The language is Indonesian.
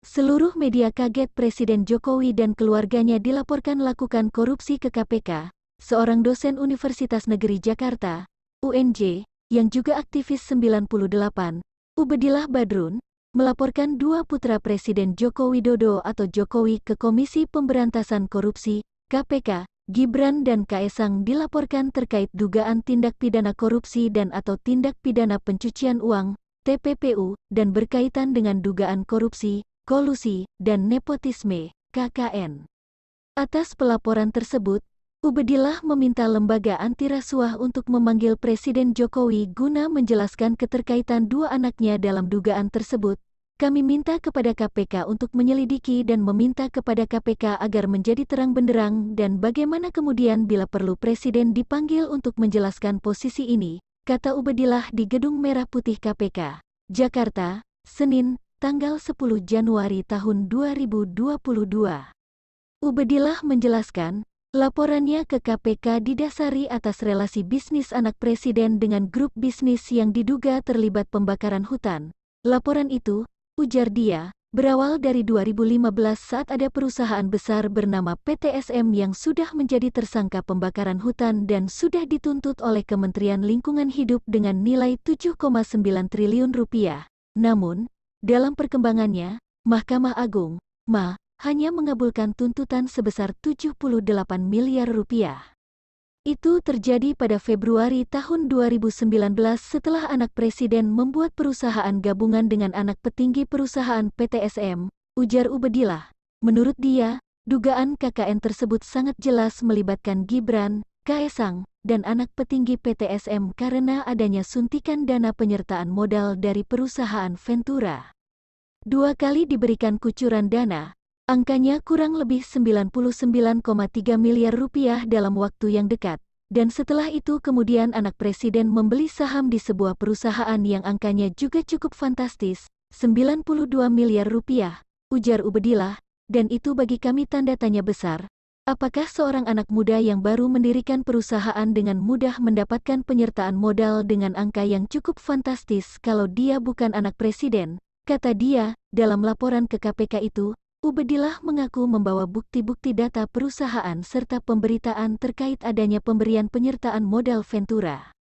Seluruh media kaget Presiden Jokowi dan keluarganya dilaporkan lakukan korupsi ke KPK. Seorang dosen Universitas Negeri Jakarta, UNJ, yang juga aktivis 98, Ubedillah Badrun, melaporkan dua putra Presiden Joko Widodo atau Jokowi ke Komisi Pemberantasan Korupsi, KPK. Gibran dan Kaesang dilaporkan terkait dugaan tindak pidana korupsi dan atau tindak pidana pencucian uang, TPPU, dan berkaitan dengan dugaan korupsi, kolusi, dan nepotisme, KKN. Atas pelaporan tersebut, Ubedillah meminta lembaga anti rasuah untuk memanggil Presiden Jokowi guna menjelaskan keterkaitan dua anaknya dalam dugaan tersebut. Kami minta kepada KPK untuk menyelidiki dan meminta kepada KPK agar menjadi terang benderang dan bagaimana kemudian bila perlu Presiden dipanggil untuk menjelaskan posisi ini, kata Ubedillah di Gedung Merah Putih KPK, Jakarta, Senin, tanggal 10 Januari tahun 2022. Ubedillah menjelaskan, laporannya ke KPK didasari atas relasi bisnis anak Presiden dengan grup bisnis yang diduga terlibat pembakaran hutan. Laporan itu, ujar dia, berawal dari 2015 saat ada perusahaan besar bernama PTSM yang sudah menjadi tersangka pembakaran hutan dan sudah dituntut oleh Kementerian Lingkungan Hidup dengan nilai 7,9 triliun rupiah. Namun, dalam perkembangannya, Mahkamah Agung, MA, hanya mengabulkan tuntutan sebesar 78 miliar rupiah. Itu terjadi pada Februari tahun 2019 setelah anak Presiden membuat perusahaan gabungan dengan anak petinggi perusahaan PTSM, ujar Ubedillah. Menurut dia, dugaan KKN tersebut sangat jelas melibatkan Gibran, Kaesang, dan anak petinggi PTSM karena adanya suntikan dana penyertaan modal dari perusahaan Ventura. 2 kali diberikan kucuran dana, angkanya kurang lebih 99,3 miliar rupiah dalam waktu yang dekat, dan setelah itu kemudian anak Presiden membeli saham di sebuah perusahaan yang angkanya juga cukup fantastis, 92 miliar rupiah, ujar Ubedillah, dan itu bagi kami tanda tanya besar. Apakah seorang anak muda yang baru mendirikan perusahaan dengan mudah mendapatkan penyertaan modal dengan angka yang cukup fantastis kalau dia bukan anak Presiden? Kata dia, dalam laporan ke KPK itu, Ubedillah mengaku membawa bukti-bukti data perusahaan serta pemberitaan terkait adanya pemberian penyertaan modal Ventura.